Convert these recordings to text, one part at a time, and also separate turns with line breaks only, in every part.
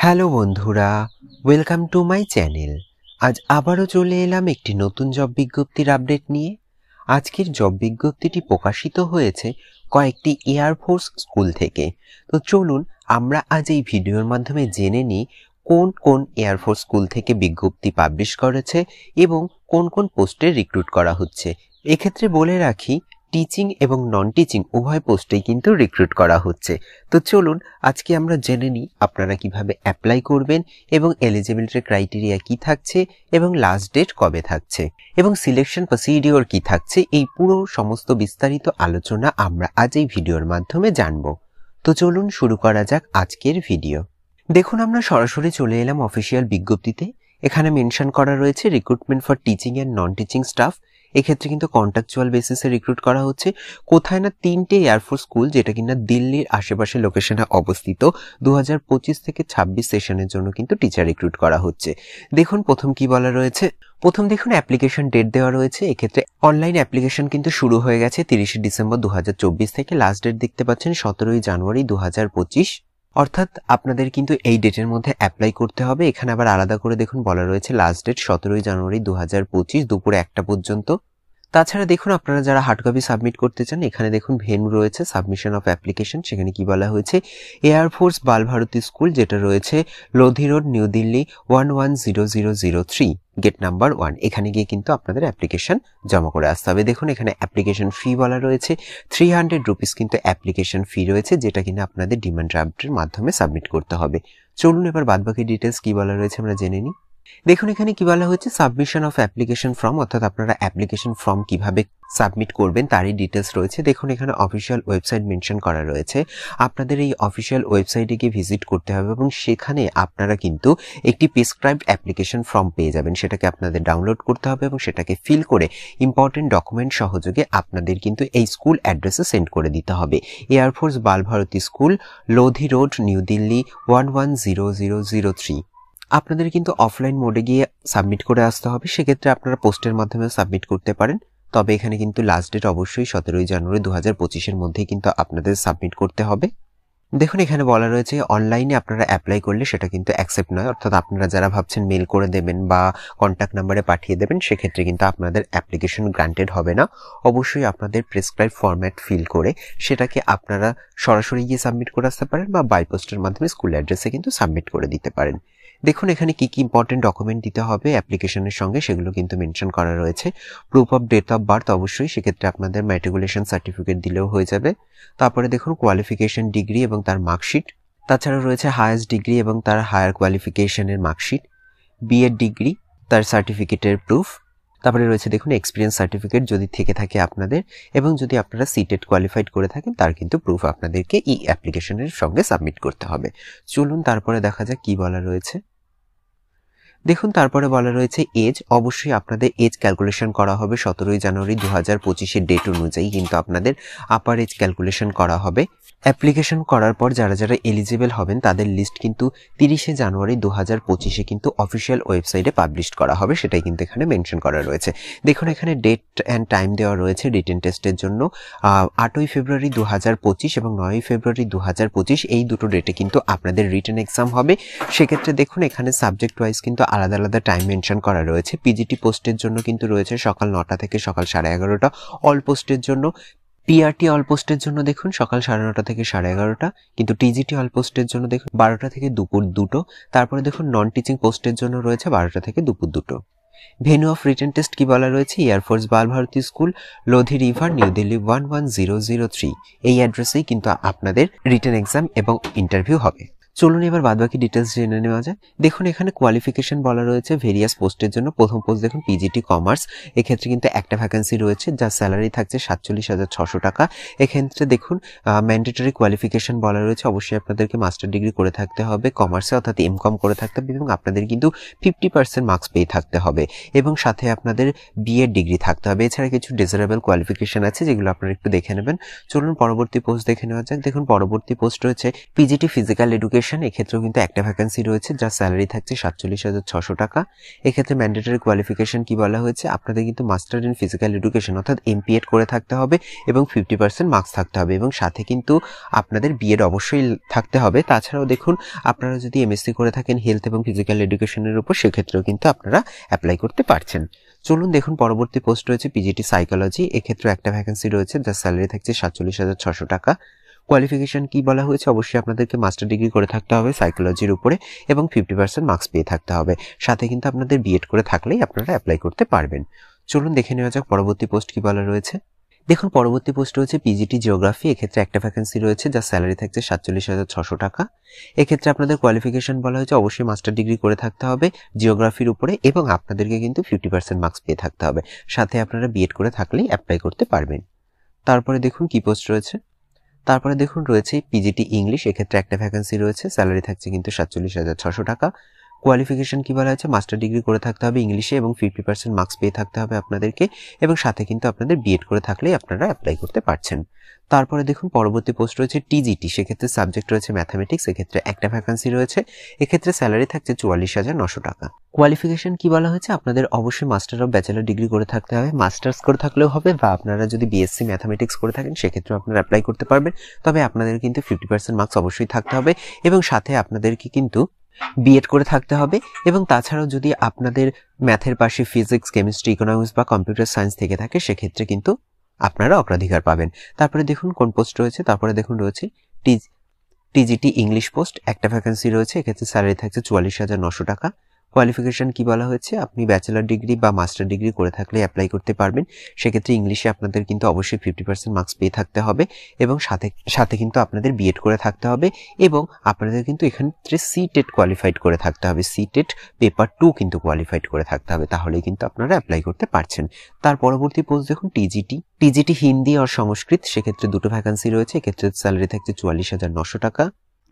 Hello বন্ধুরা, welcome to my channel. আজ আবারও চলে এলাম একটি নতুন জব বিজ্ঞপ্তির আপডেট নিয়ে। আজকের জব বিজ্ঞপ্তিটি প্রকাশিত হয়েছে কয়েকটি এয়ারফোর্স স্কুল থেকে। তো চলুন আমরা আজ এই ভিডিওর মাধ্যমে জেনে নিই কোন কোন এয়ারফোর্স স্কুল থেকে বিজ্ঞপ্তি পাবলিশ করেছে এবং কোন কোন পোস্টে রিক্রুট করা হচ্ছে। এক্ষেত্রে বলে রাখি, টিচিং এবং নন টিচিং উভয় পোস্টেই কিন্তু রিক্রুট করা হচ্ছে। তো চলুন আজকে আমরা জেনে নিই আপনারা কিভাবে অ্যাপ্লাই করবেন এবং এলিজিবিলিটি ক্রাইটেরিয়া কি থাকছে এবং লাস্ট ডেট কবে থাকছে এবং সিলেকশন প্রসিডিওর কি থাকছে। এই পুরো সমস্ত বিস্তারিত আলোচনা আমরা আজ এই ভিডিওর মাধ্যমে জানব। তো চলুন শুরু করা যাক আজকের ভিডিও। দেখুন, আমরা সরাসরি চলে এলাম অফিসিয়াল বিজ্ঞপ্তিতে। এখানে মেনশন করা রয়েছে recruitment for teaching and non teaching staff. এক্ষেত্রে কিন্তু কন্ট্রাকচুয়াল বেসিসে রিক্রুট করা হচ্ছে। কোথায় না, 3টে এয়ারফোর্স স্কুল যেটা কিনা দিল্লির আশেপাশে লোকেশনে অবস্থিত। 2025 থেকে 26 সেশনের জন্য কিন্তু টিচার রিক্রুট করা হচ্ছে। দেখুন প্রথম কি বলা রয়েছে। প্রথম দেখুন অ্যাপ্লিকেশন ডেট দেওয়া রয়েছে। এক্ষেত্রে অনলাইন অ্যাপ্লিকেশন কিন্তু শুরু হয়ে গেছে 30 ডিসেম্বর 2024 থেকে। লাস্ট ডেট দেখতে পাচ্ছেন 17 জানুয়ারি 2025। অর্থাৎ আপনাদের কিন্তু এই ডেটের মধ্যে অ্যাপ্লাই করতে হবে। এখানে আবার আলাদা করে দেখুন বলা রয়েছে লাস্ট ডেট 17 জানুয়ারি 2025 দুপুর 1টা পর্যন্ত। তাছাড়া দেখুন আপনারা যারা হার্ড কপি সাবমিট করতে চান, এখানে দেখুন ভেন্যু রয়েছে সাবমিশন অফ অ্যাপ্লিকেশন। সেখানে কি বলা হয়েছে, এয়ারফোর্স বাল ভারতী স্কুল যেটা রয়েছে Lodhi road, new Delhi 110003, gate number 1। এখানে গিয়ে কিন্তু আপনাদের অ্যাপ্লিকেশন জমা করে আসতে হবে। দেখুন এখানে অ্যাপ্লিকেশন ফি বলা রয়েছে 300 রুপিস কিন্তু অ্যাপ্লিকেশন ফি রয়েছে, যেটা কিনা আপনাদের ডিমান্ড ড্রাফটের মাধ্যমে সাবমিট করতে হবে। চলুন এবার বাদবাকি ডিটেলস কি বলা রয়েছে আমরা জেনে নিই। দেখুন এখানে কি বলা হচ্ছে, সাবমিশন অফ অ্যাপ্লিকেশন ফর্ম, অর্থাৎ আপনারা অ্যাপ্লিকেশন ফর্ম কিভাবে সাবমিট করবেন তারই ডিটেলস রয়েছে। দেখুন এখানে অফিসিয়াল ওয়েবসাইট মেনশন করা রয়েছে। আপনাদের এই অফিসিয়াল ওয়েবসাইটে গিয়ে ভিজিট করতে হবে এবং সেখানে আপনারা কিন্তু একটি প্রেসক্রাইবড অ্যাপ্লিকেশন ফর্ম পেয়ে যাবেন। সেটাকে আপনাদের ডাউনলোড করতে হবে এবং সেটাকে ফিল করে ইম্পর্টেন্ট ডকুমেন্ট সহযোগে আপনাদের কিন্তু এই স্কুল অ্যাড্রেসে সেন্ড করে দিতে হবে। Air force Bal Bharati school, Lodhi road, new Delhi 110003। আপনাদের কিন্তু অফলাইন মোডে গিয়ে সাবমিট করে আসতে হবে। সেক্ষেত্রে আপনারা পোস্টের মাধ্যমে সাবমিট করতে পারেন। তবে এখানে কিন্তু লাস্ট ডেট অবশ্যই 17 জানুয়ারি 2025-এর মধ্যেই কিন্তু আপনাদের সাবমিট করতে হবে। দেখুন এখানে বলা রয়েছে অনলাইনে আপনারা অ্যাপ্লাই করলে সেটা কিন্তু অ্যাকসেপ্ট নয়। অর্থাৎ আপনারা যারা ভাবছেন মেল করে দেবেন বা কন্ট্যাক্ট নাম্বারে পাঠিয়ে দেবেন, সেক্ষেত্রে কিন্তু আপনাদের অ্যাপ্লিকেশন গ্রান্টেড হবে না। অবশ্যই আপনাদের প্রেসক্রাইব ফরম্যাট ফিল করে সেটাকে আপনারা সরাসরি গিয়ে সাবমিট করে আসতে পারেন বা বাই পোস্টের মাধ্যমে স্কুল অ্যাড্রেসে কিন্তু সাবমিট করে দিতে পারেন। দেখুন এখানে কি কি ইম্পর্টেন্ট ডকুমেন্ট দিতে হবে অ্যাপ্লিকেশনের সঙ্গে, সেগুলো কিন্তু মেনশন করা রয়েছে। Proof of date of birth, অবশ্যই সেক্ষেত্রে আপনাদের ম্যাট্রিকুলেশন সার্টিফিকেট দিলেও হয়ে যাবে। তারপরে দেখুন কোয়ালিফিকেশন ডিগ্রি এবং তার মার্কশিট। তাছাড়া রয়েছে হায়ার্স ডিগ্রি এবং তার হায়ার কোয়ালিফিকেশনের মার্কশিট, বিএড ডিগ্রি, তার সার্টিফিকেটের প্রুফ। তারপরে রয়েছে দেখুন এক্সপিরিয়েন্স সার্টিফিকেট যদি থেকে থাকে আপনাদের, এবং যদি আপনারা সিটেট কোয়ালিফাইড করে থাকেন তার কিন্তু প্রুফ আপনাদেরকে এই অ্যাপ্লিকেশনের সঙ্গে সাবমিট করতে হবে। চলুন তারপরে দেখা যাক কি বলা রয়েছে। দেখুন তারপরে বলা রয়েছে এজ। অবশ্যই আপনাদের এজ ক্যালকুলেশন করা হবে 17 জানুয়ারি 2025-এর ডেট অনুযায়ী কিন্তু আপনাদের আপার এজ ক্যালকুলেশন করা হবে। অ্যাপ্লিকেশন করার পর যারা যারা এলিজিবল হবেন তাদের লিস্ট কিন্তু 30 জানুয়ারি 2025-এ কিন্তু অফিসিয়াল ওয়েবসাইটে পাবলিশ করা হবে। সেটাই কিন্তু এখানে মেনশন করা রয়েছে। দেখুন এখানে ডেট অ্যান্ড টাইম দেওয়া রয়েছে রিটেন টেস্টের জন্য 8ই ফেব্রুয়ারি 2025 এবং 9ই ফেব্রুয়ারি 2025, এই দুটো ডেটে কিন্তু আপনাদের রিটেন এক্সাম হবে। সেক্ষেত্রে দেখুন এখানে সাবজেক্ট ওয়াইজ কিন্তু আলাদা আলাদা টাইম মেনশন করা রয়েছে। পিজিটি পোস্টের জন্য কিন্তু রয়েছে সকাল 9টা থেকে সকাল 11:30। অল পোস্টের জন্য, পিআরটি অল পোস্টের জন্য দেখুন সকাল 9:30 থেকে 11:30, কিন্তু টিজিটি অল পোস্টের জন্য দেখুন 12টা থেকে দুপুর 2টো। তারপরে দেখুন নন টিচিং পোস্টের জন্য রয়েছে 12টা থেকে দুপুর 2টো। ভেন্যু অফ রিটেন টেস্ট কি বলা রয়েছে, air force Bal Bharati school, Lodhi river, new Delhi 110003। এই অ্যাড্রেসেই কিন্তু আপনাদের রিটেন এক্সাম এবং ইন্টারভিউ হবে। চলুন এবার বাদবাকি ডিটেলস জেনে নেওয়া যায়। দেখুন এখানে কোয়ালিফিকেশন বলা রয়েছে ভেরিয়াস পোস্টের জন্য। প্রথম পোস্ট দেখুন পিজিটি কমার্স। এক্ষেত্রে কিন্তু একটা ভ্যাকেন্সি রয়েছে যার স্যালারি থাকছে 47,600 টাকা। এক্ষেত্রে দেখুন ম্যান্ডেটরি কোয়ালিফিকেশন বলা রয়েছে, অবশ্যই আপনাদেরকে মাস্টার ডিগ্রি করে থাকতে হবে কমার্সে, অর্থাৎ এমকম করে থাকতে হবে এবং আপনাদের কিন্তু 50% মার্কস পেয়ে থাকতে হবে এবং সাথে আপনাদের বিএড ডিগ্রি থাকতে হবে। এছাড়া কিছু ডিজারেবল কোয়ালিফিকেশন আছে যেগুলো আপনারা একটু দেখে নেবেন। চলুন পরবর্তী পোস্ট দেখে নেওয়া যাক। দেখুন পরবর্তী পোস্ট রয়েছে পিজিটি ফিজিক্যাল এডুকেশন এডুকেশন, এক্ষেত্রেও কিন্তু একটা ভ্যাকেন্সি রয়েছে, যার স্যালারি থাকছে 47,600 টাকা। এক্ষেত্রে ম্যান্ডেটরি কোয়ালিফিকেশন কি বলা হয়েছে, আপনাদের কিন্তু মাস্টার ইন ফিজিক্যাল এডুকেশন অর্থাৎ এমপিএড করে থাকতে হবে এবং 50% মার্কস থাকতে হবে এবং সাথে কিন্তু আপনাদের বিএড অবশ্যই থাকতে হবে। তাছাড়াও দেখুন, আপনারা যদি এমএসসি করে থাকেন হেলথ এবং ফিজিক্যাল এডুকেশনের উপর, সেক্ষেত্রেও কিন্তু আপনারা অ্যাপ্লাই করতে পারছেন। চলুন দেখুন, পরবর্তী পোস্ট রয়েছে পিজিটি সাইকোলজি, এক্ষেত্রে একটা ভ্যাকেন্সি রয়েছে, যার স্যালারি থাকছে 47,600 টাকা। কোয়ালিফিকেশন কি বলা হয়েছে, অবশ্যই আপনাদেরকে মাস্টার ডিগ্রি করে থাকতে হবে সাইকোলজির উপরে এবং 50% মার্কস পেয়ে থাকতে হবে। সাথে কিন্তু আপনাদের বিএড করে থাকলেই আপনারা অ্যাপ্লাই করতে পারবেন। চলুন দেখে নেওয়া যাক পরবর্তী পোস্ট কি বলা রয়েছে। দেখুন, পরবর্তী পোস্ট রয়েছে পিজিটি জিওগ্রাফি, এক্ষেত্রে একটা ভ্যাকেন্সি রয়েছে, যার স্যালারি থাকছে 47,600 টাকা। এক্ষেত্রে আপনাদের কোয়ালিফিকেশন বলা হয়েছে, অবশ্যই মাস্টার ডিগ্রি করে থাকতে হবে জিওগ্রাফির উপরে এবং আপনাদেরকে কিন্তু 50% মার্কস পেয়ে থাকতে হবে। সাথে আপনারা বিএড করে থাকলেই অ্যাপ্লাই করতে পারবেন। তারপরে দেখুন কি পোস্ট রয়েছে। তারপরে দেখুন রয়েছে পিজিটি ইংলিশ, এক্ষেত্রে একটা ভ্যাকেন্সি রয়েছে, স্যালারি থাকছে কিন্তু 47,600 টাকা। কোয়ালিফিকেশন কি বলা হয়েছে, মাস্টার ডিগ্রি করে থাকতে হবে ইংলিশে এবং 50% মার্কস পেয়ে থাকতে হবে আপনাদেরকে এবং সাথে কিন্তু আপনাদের বিএড করে থাকলেই আপনারা অ্যাপ্লাই করতে পারছেন। তারপরে দেখুন পরবর্তী পোস্ট রয়েছে টিজিটি, সেক্ষেত্রে সাবজেক্ট রয়েছে ম্যাথামেটিক্স, এক্ষেত্রে একটা ভ্যাকেন্সি রয়েছে, এক্ষেত্রে স্যালারি থাকছে 44,900 টাকা। কোয়ালিফিকেশন কি বলা হয়েছে, আপনাদের অবশ্যই মাস্টার অফ ব্যাচেলর ডিগ্রি করে থাকতে হবে, মাস্টার্স করে থাকলেও হবে বা আপনারা যদি বিএসসি ম্যাথামেটিক্স করে থাকেন সেক্ষেত্রে আপনারা অ্যাপ্লাই করতে পারবেন। তবে আপনাদের কিন্তু 50% মার্কস অবশ্যই থাকতে হবে এবং সাথে আপনাদেরকে কিন্তু বিএড করে থাকতে হবে এবং তাছাড়াও যদি আপনাদের ম্যাথের পাশে ফিজিক্স, কেমিস্ট্রি, ইকোনমিক্স বা কম্পিউটার সায়েন্স থেকে থাকে সেক্ষেত্রে কিন্তু আপনারা অগ্রাধিকার পাবেন। তারপরে দেখুন কোন পোস্ট রয়েছে, তারপরে দেখুন রয়েছে টিজিটি ইংলিশ পোস্ট, একটা ভ্যাকেন্সি রয়েছে, এক্ষেত্রে স্যালারি থাকছে 44,900 টাকা। কোয়ালিফিকেশন কি বলা হয়েছে, আপনি ব্যাচেলর ডিগ্রি বা মাস্টার ডিগ্রি করে থাকলে অ্যাপ্লাই করতে পারবেন। সেক্ষেত্রে ইংলিশে আপনাদের কিন্তু অবশ্যই 50% মার্কস পেয়ে থাকতে হবে এবং সাথে কিন্তু আপনাদের বিএড করে থাকতে হবে এবং আপনাদের কিন্তু এক্ষেত্রে সিটেট কোয়ালিফাইড করে থাকতে হবে, সিটেট পেপার 2 কিন্তু কোয়ালিফাইড করে থাকতে হবে, তাহলেই কিন্তু আপনারা অ্যাপ্লাই করতে পারছেন। তার পরবর্তী পোস্ট দেখুন টিজিটি হিন্দি আর সংস্কৃত, সেক্ষেত্রে দুটো ভ্যাকেন্সি রয়েছে, এক্ষেত্রে স্যালারি থাকছে 44,900 টাকা।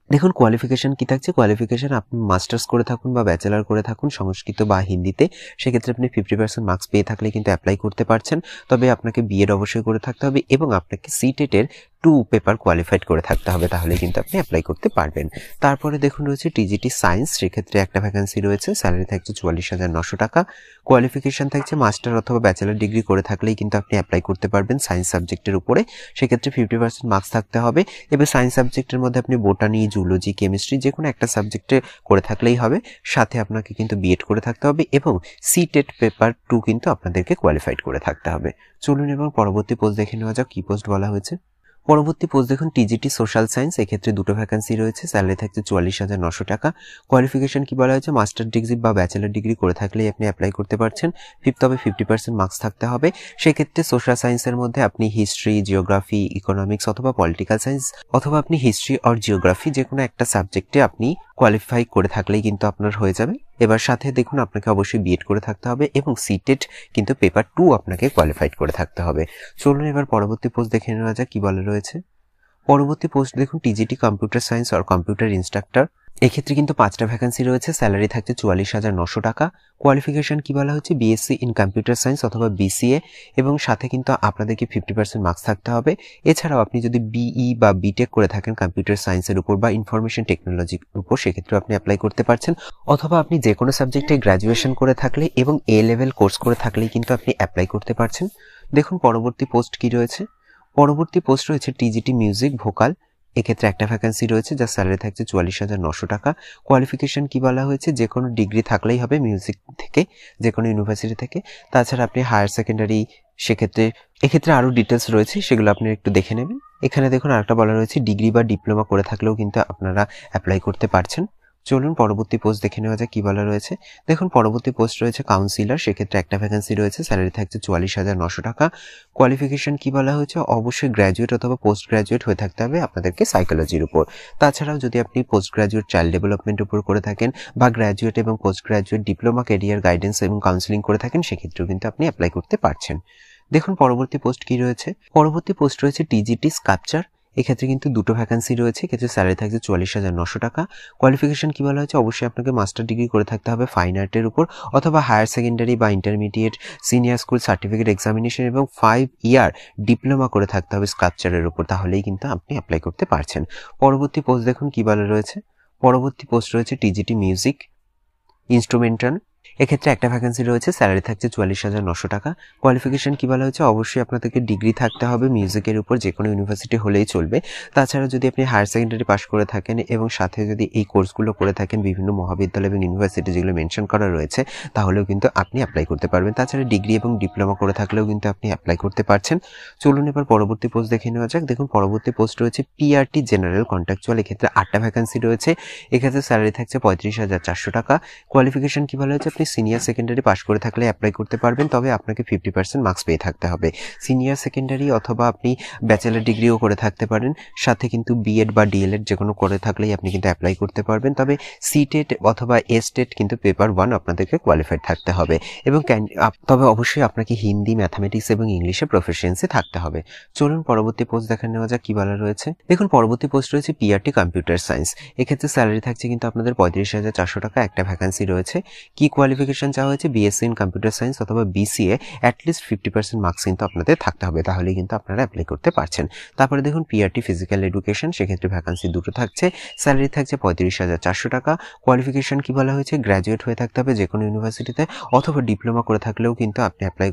দেখুন কোয়ালিফিকেশন কি থাকছে, কোয়ালিফিকেশন আপনি মাস্টার্স করে থাকুন বা ব্যাচেলর করে থাকুন সংস্কৃত বা হিন্দিতে, সেক্ষেত্রে আপনি 50% মার্কস পেয়ে থাকলে কিন্তু অ্যাপ্লাই করতে পারছেন। তবে আপনাকে বিএড অবশ্যই করে থাকতে হবে এবং আপনাকে সিটেটের 2 পেপার কোয়ালিফাইড করে থাকতে হবে, তাহলে কিন্তু আপনি অ্যাপ্লাই করতে পারবেন। তারপরে দেখুন রয়েছে টিজিটি সায়েন্স, সেক্ষেত্রে একটা ভ্যাকেন্সি রয়েছে, স্যালারি থাকছে 44,900 টাকা। কোয়ালিফিকেশন থাকছে মাস্টার অথবা ব্যাচেলর ডিগ্রি করে থাকলেই কিন্তু আপনি অ্যাপ্লাই করতে পারবেন সায়েন্স সাবজেক্টের উপরে, সেক্ষেত্রে 50% মার্কস থাকতে হবে। এবার সায়েন্স সাবজেক্টের মধ্যে আপনি বোটানি, জুলজি, কেমিস্ট্রি যে কোনো একটা সাবজেক্টে করে থাকলেই হবে, সাথে আপনাকে কিন্তু বিএড করে থাকতে হবে এবং সিটেট পেপার 2 কিন্তু আপনাদেরকে কোয়ালিফাইড করে থাকতে হবে। চলুন এবং পরবর্তী পোস্ট দেখে নেওয়া যাক কি পোস্ট বলা হয়েছে। পরবর্তী পোস্ট দেখুন টিজিটি সোশ্যাল সায়েন্স, এক্ষেত্রে দুটো ভ্যাকেন্সি রয়েছে, স্যালারি থাকছে 44,900 টাকা। কোয়ালিফিকেশন কি বলা হয়েছে, মাস্টার ডিগ্রি বা ব্যাচেলর ডিগ্রি করে থাকলেই আপনি অ্যাপ্লাই করতে পারছেন, তবে 50% মার্কস থাকতে হবে। সেক্ষেত্রে সোশ্যাল সায়েন্সের মধ্যে আপনি হিস্ট্রি, জিওগ্রাফি, ইকোনমিক্স অথবা পলিটিক্যাল সায়েন্স অথবা আপনি হিস্ট্রি আর জিওগ্রাফি যে কোনো একটা সাবজেক্টে আপনি কোয়ালিফাই করে থাকলেই কিন্তু আপনার হয়ে যাবে। এবার সাথে দেখুন আপনাকে অবশ্যই বিএড করে থাকতে হবে এবং সিটেট কিন্তু পেপার 2 আপনাকে কোয়ালিফাইড করে থাকতে হবে। চলুন এবার পরবর্তী পোস্ট দেখে নেওয়া যাক কি বলা রয়েছে। পরবর্তী পোস্ট দেখুন টিজিটি কম্পিউটার সায়েন্স আর কম্পিউটার ইনস্ট্রাক্টর, এক্ষেত্রে কিন্তু 5টা ভ্যাকেন্সি রয়েছে, স্যালারি থাকছে 44,900 টাকা। কোয়ালিফিকেশন কি বলা হচ্ছে, বিএসসি ইন কম্পিউটার সায়েন্স অথবা বিসিএ এবং সাথে কিন্তু আপনাদেরকে 50% মার্কস থাকতে হবে। এছাড়াও আপনি যদি বিই বা বিটেক করে থাকেন কম্পিউটার সায়েন্সের উপর বা ইনফরমেশন টেকনোলজির উপর, সেক্ষেত্রে আপনি অ্যাপ্লাই করতে পারছেন, অথবা আপনি যে কোনো সাবজেক্টে গ্র্যাজুয়েশন করে থাকলে এবং এ লেভেল কোর্স করে থাকলেই কিন্তু আপনি অ্যাপ্লাই করতে পারছেন। দেখুন পরবর্তী পোস্ট কি রয়েছে। পরবর্তী পোস্ট রয়েছে টিজিটি মিউজিক ভোকাল, এক্ষেত্রে একটা ভ্যাকেন্সি রয়েছে, যার স্যালারি থাকছে 44,900 টাকা। কোয়ালিফিকেশন কি বলা হয়েছে, যে কোনো ডিগ্রি থাকলেই হবে মিউজিক থেকে, যে কোনো ইউনিভার্সিটি থেকে। তাছাড়া আপনি হায়ার সেকেন্ডারি, এক্ষেত্রে আরও ডিটেলস রয়েছে, সেগুলো আপনি একটু দেখে নেবেন। এখানে দেখুন আরেকটা বলা রয়েছে, ডিগ্রি বা ডিপ্লোমা করে থাকলেও কিন্তু আপনারা অ্যাপ্লাই করতে পারছেন। চলুন পরবর্তী পোস্ট দেখে নেওয়া যায় কি বলা রয়েছে। দেখুন পরবর্তী পোস্ট রয়েছে কাউন্সিলর, সেক্ষেত্রে একটা ভ্যাকেন্সি রয়েছে, স্যালারি থাকছে 44,900 টাকা। কোয়ালিফিকেশন কি বলা হয়েছে, অবশ্যই গ্র্যাজুয়েট অথবা পোস্ট গ্র্যাজুয়েট হয়ে থাকতে হবে আপনাদেরকে সাইকোলজির উপর। তাছাড়াও যদি আপনি পোস্ট গ্র্যাজুয়েট চাইল্ড ডেভেলপমেন্ট উপর করে থাকেন বা গ্র্যাজুয়েট এবং post graduate diploma career guidance এবং কাউন্সিলিং করে থাকেন, সেক্ষেত্রেও কিন্তু আপনি অ্যাপ্লাই করতে পারছেন। দেখুন পরবর্তী পোস্ট কি রয়েছে। পরবর্তী পোস্ট রয়েছে টিজিটি স্কাল্পচার, এক্ষেত্রে কিন্তু দুটো ভ্যাকেন্সি রয়েছে, এক্ষেত্রে স্যালারি থাকছে 44,900 টাকা। কোয়ালিফিকেশন কি বলা হয়েছে, অবশ্যই আপনাকে মাস্টার ডিগ্রি করে থাকতে হবে ফাইন আর্টের উপর অথবা হায়ার সেকেন্ডারি বা intermediate senior school certificate examination এবং 5 ইয়ার ডিপ্লোমা করে থাকতে হবে স্কাল্পচারের উপর, তাহলেই কিন্তু আপনি অ্যাপ্লাই করতে পারছেন। পরবর্তী পোস্ট দেখুন কি বলা রয়েছে। পরবর্তী পোস্ট রয়েছে টিজিটি মিউজিক ইনস্ট্রুমেন্টাল, এক্ষেত্রে একটা ভ্যাকেন্সি রয়েছে, স্যালারি থাকছে 44,900 টাকা। কোয়ালিফিকেশন কি বলা হয়েছে, অবশ্যই আপনাদেরকে ডিগ্রি থাকতে হবে মিউজিকের উপর, যে কোনো ইউনিভার্সিটি হলেই চলবে। তাছাড়া যদি আপনি হায়ার সেকেন্ডারি পাস করে থাকেন এবং সাথে যদি এই কোর্সগুলো করে থাকেন বিভিন্ন মহাবিদ্যালয় এবং ইউনিভার্সিটি যেগুলো মেনশন করা রয়েছে, তাহলেও কিন্তু আপনি অ্যাপ্লাই করতে পারবেন। তাছাড়া ডিগ্রি এবং ডিপ্লোমা করে থাকলেও কিন্তু আপনি অ্যাপ্লাই করতে পারছেন। চলুন এবার পরবর্তী পোস্ট দেখে নেওয়া যাক। দেখুন পরবর্তী পোস্ট রয়েছে পিআরটি জেনারেল কন্ট্রাকচুয়াল, এক্ষেত্রে 8টা ভ্যাকেন্সি রয়েছে, এক্ষেত্রে স্যালারি থাকছে 35,400 টাকা। কোয়ালিফিকেশন কি বলা হয়েছে, আপনি সিনিয়র সেকেন্ডারি পাস করে থাকলে অ্যাপ্লাই করতে পারবেন, তবে আপনাকে 50% মার্কস পেয়ে থাকতে হবে। সিনিয়র সেকেন্ডারি অথবা আপনি ব্যাচেলার ডিগ্রিও করে থাকতে পারেন, সাথে কিন্তু বিএড বা ডিএলএড যে কোনো করে থাকলেই আপনি কিন্তু অ্যাপ্লাই করতে পারবেন। তবে সিটেট অথবা এস্টেট কিন্তু পেপার 1 আপনাদেরকে কোয়ালিফাইড থাকতে হবে, এবং তবে অবশ্যই আপনাকে হিন্দি, ম্যাথামেটিক্স এবং ইংলিশে প্রফিসিয়েন্সি থাকতে হবে। চলুন পরবর্তী পোস্ট দেখে নেওয়া যাক কি বলা রয়েছে। দেখুন পরবর্তী পোস্ট রয়েছে পিআরটি কম্পিউটার সায়েন্স, এক্ষেত্রে স্যালারি থাকছে কিন্তু আপনাদের 35,400 টাকা, একটা ভ্যাকেন্সি রয়েছে। কি কোয়ালিফিকেশন চাওয়া হয়েছে, বিএসসি ইন কম্পিউটার সায়েন্স অথবা বিসিএ, অ্যাটলিস্ট 50% মার্কস কিন্তু আপনাদের থাকতে হবে, তাহলেই কিন্তু আপনারা অ্যাপ্লাই করতে পারছেন। তারপরে দেখুন পিআরটি ফিজিক্যাল এডুকেশন, সেক্ষেত্রে ভ্যাকেন্সি দুটো থাকছে, স্যালারি থাকছে 35,400 টাকা। কোয়ালিফিকেশন কি বলা হয়েছে, গ্র্যাজুয়েট হয়ে থাকতে হবে যে কোনো ইউনিভার্সিটিতে, অথবা ডিপ্লোমা করে থাকলেও কিন্তু আপনি অ্যাপ্লাই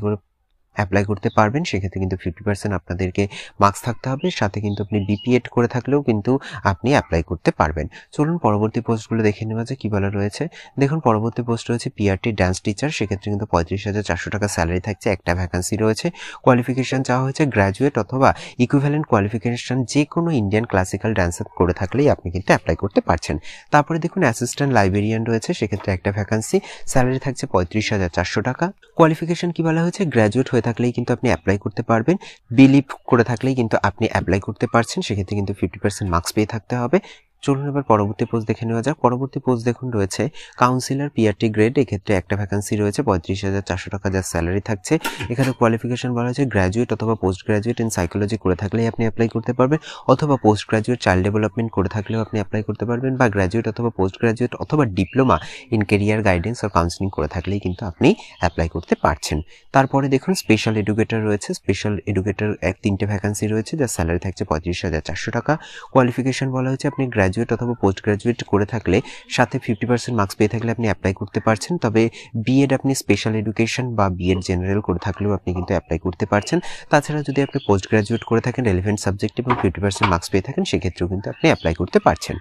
করতে পারবেন, সেক্ষেত্রে কিন্তু 50% আপনাদেরকে মার্কস থাকতে হবে, সাথে কিন্তু আপনি বিপিএড করে থাকলেও কিন্তু আপনি অ্যাপ্লাই করতে পারবেন। চলুন পরবর্তী পোস্টগুলো দেখে নেওয়া যায় কি বলা রয়েছে। দেখুন পরবর্তী পোস্ট রয়েছে পিআরটি ডান্স টিচার, সেক্ষেত্রে কিন্তু 35,400 টাকা স্যালারি থাকছে, একটা ভ্যাকেন্সি রয়েছে। কোয়ালিফিকেশন চাওয়া হয়েছে গ্র্যাজুয়েট অথবা ইকুইভ্যালেন্ট কোয়ালিফিকেশন যে কোনো ইন্ডিয়ান ক্লাসিক্যাল ডান্সার করে থাকলেই আপনি কিন্তু অ্যাপ্লাই করতে পারছেন। তারপরে দেখুন অ্যাসিস্ট্যান্ট লাইব্রেরিয়ান রয়েছে, সেক্ষেত্রে একটা ভ্যাকেন্সি, স্যালারি থাকছে 35,400 টাকা। কোয়ালিফিকেশন কি বলা হয়েছে, গ্র্যাজুয়েট হয়ে থাকলেই কিন্তু আপনি অ্যাপ্লাই করতে পারবেন, বিলিভ করে থাকলেই কিন্তু আপনি অ্যাপ্লাই করতে পারছেন, সেক্ষেত্রে কিন্তু 50% মার্কস পেয়ে থাকতে হবে। চলুন এবার পরবর্তী পোস্ট দেখে নেওয়া যাক। পরবর্তী পোস্ট দেখুন রয়েছে কাউন্সিলর পিআরটি গ্রেড, এক্ষেত্রে একটা ভ্যাকেন্সি রয়েছে, 35,400 টাকা যার স্যালারি থাকছে। এখানে কোয়ালিফিকেশন বলা হয়েছে গ্র্যাজুয়েট অথবা পোস্ট গ্র্যাজুয়েট ইন সাইকোলজি করে থাকলেই আপনি অ্যাপ্লাই করতে পারবেন, অথবা পোস্ট গ্র্যাজুয়েট চাইল্ড ডেভেলপমেন্ট করে থাকলেও আপনি অ্যাপ্লাই করতে পারবেন, বা গ্র্যাজুয়েট অথবা পোস্ট গ্র্যাজুয়েট অথবা ডিপ্লোমা ইন কেরিয়ার গাইডেন্স আর কাউন্সিলিং করে থাকলেই কিন্তু আপনি অ্যাপ্লাই করতে পারছেন। তারপরে দেখুন স্পেশাল এডুকেটর রয়েছে, স্পেশাল এডুকেটর 3টে ভ্যাকেন্সি রয়েছে, যার স্যালারি থাকছে 35,400 টাকা। কোয়ালিফিকেশন বলা হয়েছে আপনি গ্র্যাজুয়েট অথবা পোস্ট গ্র্যাজুয়েট করে থাকলে সাথে 50% মার্কস পেয়ে থাকলে আপনি অ্যাপ্লাই করতে পারছেন, তবে বিএড আপনি স্পেশাল এডুকেশন বা বিএড জেনারেল করে থাকলেও আপনি কিন্তু অ্যাপ্লাই করতে পারছেন। তাছাড়া যদি আপনি পোস্ট গ্র্যাজুয়েট করে থাকেন রেলেভেন্ট সাবজেক্ট এবং 50% মার্কস পেয়ে থাকেন, সেক্ষেত্রেও কিন্তু আপনি অ্যাপ্লাই করতে পারছেন।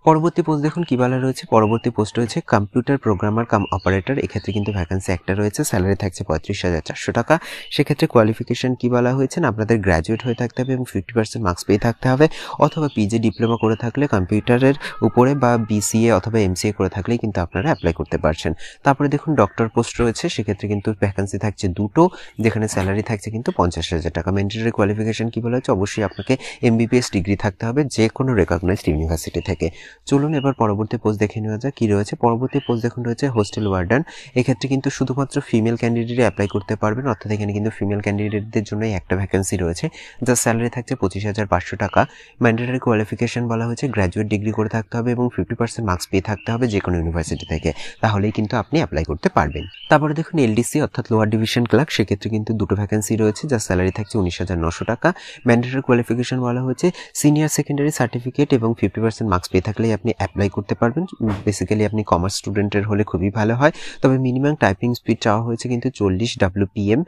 পরবর্তী পোস্ট দেখুন কি বলা রয়েছে। পরবর্তী পোস্ট রয়েছে কম্পিউটার প্রোগ্রামার কাম অপারেটর, এক্ষেত্রে কিন্তু ভ্যাকেন্সি একটা রয়েছে, স্যালারি থাকছে 35,400 টাকা। সেক্ষেত্রে কোয়ালিফিকেশন কি বলা হয়েছে, আপনাদের গ্র্যাজুয়েট হয়ে থাকতে হবে এবং 50% মার্কস পেয়ে থাকতে হবে, অথবা পিজি ডিপ্লোমা করে থাকলে কম্পিউটারের উপরে, বা বিসিএ অথবা এমসিএ করে থাকলেই কিন্তু আপনারা অ্যাপ্লাই করতে পারছেন। তারপরে দেখুন ডক্টর পোস্ট রয়েছে, সেক্ষেত্রে কিন্তু ভ্যাকেন্সি থাকছে দুটো, যেখানে স্যালারি থাকছে কিন্তু 50,000 টাকা। ম্যান্ডেটরি কোয়ালিফিকেশন কি বলা হচ্ছে, অবশ্যই আপনাকে এমবিবিএস ডিগ্রি থাকতে হবে যে কোনো রেকগনাইজড ইউনিভার্সিটি থেকে। চলুন এবার পরবর্তী পোস্ট দেখে নেওয়া যাক কি রয়েছে। পরবর্তী পোস্ট দেখুন রয়েছে হোস্টেল ওয়ার্ডান, এক্ষেত্রে কিন্তু শুধুমাত্র ফিমেল ক্যান্ডিডেট অ্যাপ্লাই করতে পারবেন, অর্থাৎ এখানে কিন্তু ফিমেল ক্যান্ডিডেটদের জন্যই একটা ভ্যাকেন্সি রয়েছে, যার স্যালারি থাকছে 25,500 টাকা। ম্যান্ডেটরি কোয়ালিফিকেশন বলা হয়েছে গ্র্যাজুয়েট ডিগ্রি করে থাকতে হবে এবং 50% মার্কস পেয়ে থাকতে হবে যে কোনো ইউনিভার্সিটি থেকে, তাহলেই কিন্তু আপনি অ্যাপ্লাই করতে পারবেন। তারপরে দেখুন এলডিসি অর্থাৎ লোয়ার ডিভিশন ক্লার্ক, সেক্ষেত্রে কিন্তু দুটো ভ্যাকেন্সি রয়েছে, যার স্যালারি থাকছে 19,900 টাকা। ম্যান্ডেটরি কোয়ালিফিকেশন বলা হয়েছে সিনিয়র সেকেন্ডারি সার্টিফিকেট এবং 50% মার্কস পেয়ে থাকলেই আপনি অ্যাপ্লাই করতে পারবেন। বেসিক্যালি আপনি কমার্স স্টুডেন্টের হলে খুবই ভালো হয়, তবে মিনিমাম টাইপিং স্পিড চাওয়া হয়েছে কিন্তু 40 WPM,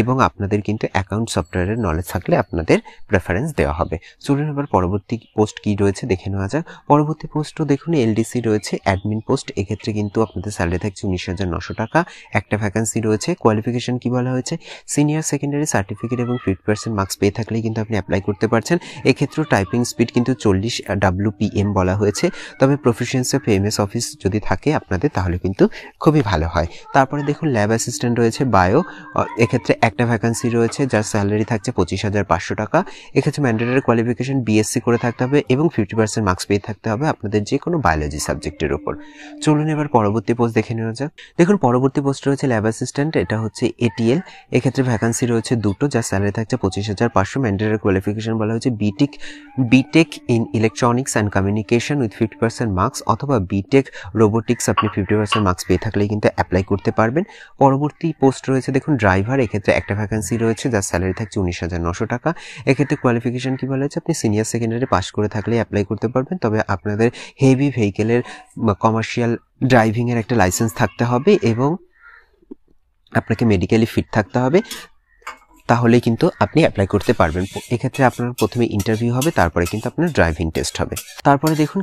এবং আপনাদের কিন্তু অ্যাকাউন্ট সফটওয়্যারের নলেজ থাকলে আপনাদের প্রেফারেন্স দেওয়া হবে। চলুন এবার পরবর্তী পোস্ট কি রয়েছে দেখে নেওয়া যাক। পরবর্তী পোস্টও দেখুন এলডিসি রয়েছে অ্যাডমিন পোস্ট, এক্ষেত্রে কিন্তু আপনাদের স্যালারি থাকছে 19,900 টাকা, একটা ভ্যাকেন্সি রয়েছে। কোয়ালিফিকেশন কি বলা হয়েছে, সিনিয়র সেকেন্ডারি সার্টিফিকেট এবং 50% মার্কস পেয়ে থাকলেই কিন্তু আপনি অ্যাপ্লাই করতে পারছেন। এক্ষেত্রেও টাইপিং স্পিড কিন্তু 40 WPM বলা হয়েছে, তবে প্রফিসিয়েন্সি অফ এমএস অফিস যদি থাকে আপনাদের তাহলে কিন্তু খুবই ভালো হয়। তারপরে দেখুন ল্যাব অ্যাসিস্ট্যান্ট রয়েছে বায়ো, এক্ষেত্রে একটা ভ্যাকেন্সি রয়েছে, যার স্যালারি থাকছে 25,500 টাকা। এক্ষেত্রে ম্যান্ডেটরি কোয়ালিফিকেশন বিএসসি করে থাকতে হবে এবং 50% মার্কস পেয়ে থাকতে হবে আপনাদের যে কোনো বায়োলজি সাবজেক্টের উপর। চলুন এবার পরবর্তী পোস্ট দেখে নেওয়া যাক। দেখুন পরবর্তী পোস্ট রয়েছে ল্যাব অ্যাসিস্ট্যান্ট, এটা হচ্ছে এটিএল, এক্ষেত্রে ভ্যাকেন্সি রয়েছে দুটো, যার স্যালারি থাকছে 25,500। ম্যান্ডেটরি কোয়ালিফিকেশন বলা হয়েছে BTech in electronics and communication with 50% marks, অথবা বিটেক রোবোটিক্স আপনি 50% মার্কস পেয়ে থাকলেই কিন্তু অ্যাপ্লাই করতে পারবেন। পরবর্তী পোস্ট রয়েছে দেখুন ড্রাইভার, এক্ষেত্রে এক্ষেত্রে একটা ভ্যাকেন্সি রয়েছে যার স্যালারি থাকছে 19,900 টাকা। এক্ষেত্রে কোয়ালিফিকেশন কি বলা হয়েছে, আপনি সিনিয়র সেকেন্ডারি পাস করে থাকলে অ্যাপ্লাই করতে পারবেন, তবে আপনাদের হেভি ভেহিকেলের কমার্শিয়াল ড্রাইভিংয়ের একটা লাইসেন্স থাকতে হবে এবং আপনাকে মেডিকেলি ফিট থাকতে হবে, তাহলেই কিন্তু আপনি অ্যাপ্লাই করতে পারবেন। এক্ষেত্রে আপনার প্রথমে ইন্টারভিউ হবে, তারপরে কিন্তু আপনার ড্রাইভিং টেস্ট হবে। তারপরে দেখুন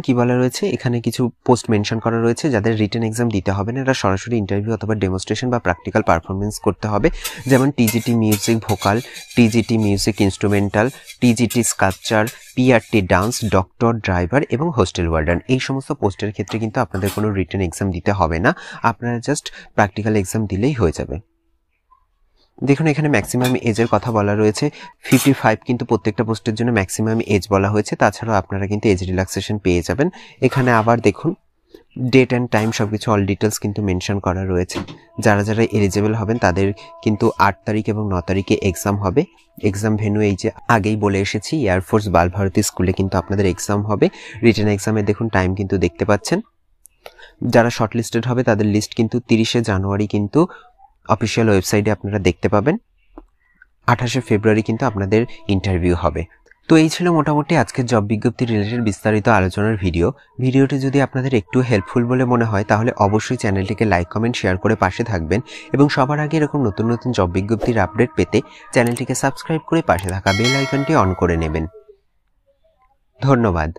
কি বলা রয়েছে, এখানে কিছু পোস্ট মেনশন করা রয়েছে। যাদের রিটেন এক্সাম দিতে হবে না, এরা সরাসরি ইন্টারভিউ অথবা ডেমনস্ট্রেশন বা প্র্যাকটিক্যাল পারফরমেন্স করতে হবে, যেমন TGT music vocal, TGT music instrumental, TGT sculpture, PRT dance, doctor, driver এবং হোস্টেল ওয়ার্ডান। এই সমস্ত পোস্টের ক্ষেত্রে কিন্তু আপনাদের কোনো রিটেন এক্সাম দিতে হবে না, আপনারা জাস্ট প্র্যাকটিক্যাল এক্সাম দিলেই হয়ে যাবে। দেখুন এখানে ম্যাক্সিমাম এজের কথা বলা রয়েছে, 55 কিন্তু প্রত্যেকটা পোস্টের জন্য ম্যাক্সিমাম এজ বলা হয়েছে। তাছাড়াও আপনারা কিন্তু এজ রিল্যাক্সেশন পেয়ে যাবেন। এখানে আবার দেখুন ডেট অ্যান্ড টাইম সবকিছু অল ডিটেলস কিন্তু মেনশন করা রয়েছে। যারা এলিজিবল হবেন তাদের কিন্তু 8 তারিখ এবং 9 তারিখে এক্সাম হবে। এক্সাম ভেন্যু এই যে আগেই বলে এসেছি, এয়ারফোর্স বালভারতী স্কুলে কিন্তু আপনাদের এক্সাম হবে। রিটেন এক্সামে দেখুন টাইম কিন্তু দেখতে পাচ্ছেন। যারা শর্টলিস্টেড হবে তাদের লিস্ট কিন্তু 30শে জানুয়ারি কিন্তু অফিসিয়াল ওয়েবসাইটে আপনারা দেখতে পাবেন। 28শে ফেব্রুয়ারি কিন্তু আপনাদের ইন্টারভিউ হবে। তো এই ছিল মোটামুটি আজকের জব বিজ্ঞপ্তি রিলেটেড বিস্তারিত আলোচনার ভিডিওটি যদি আপনাদের একটু হেল্পফুল বলে মনে হয় তাহলে অবশ্যই চ্যানেলটিকে লাইক, কমেন্ট, শেয়ার করে পাশে থাকবেন এবং সবার আগে এরকম নতুন নতুন জব বিজ্ঞপ্তির আপডেট পেতে চ্যানেলটিকে সাবস্ক্রাইব করে পাশে থাকা বেল আইকনটি অন করে নেবেন। ধন্যবাদ।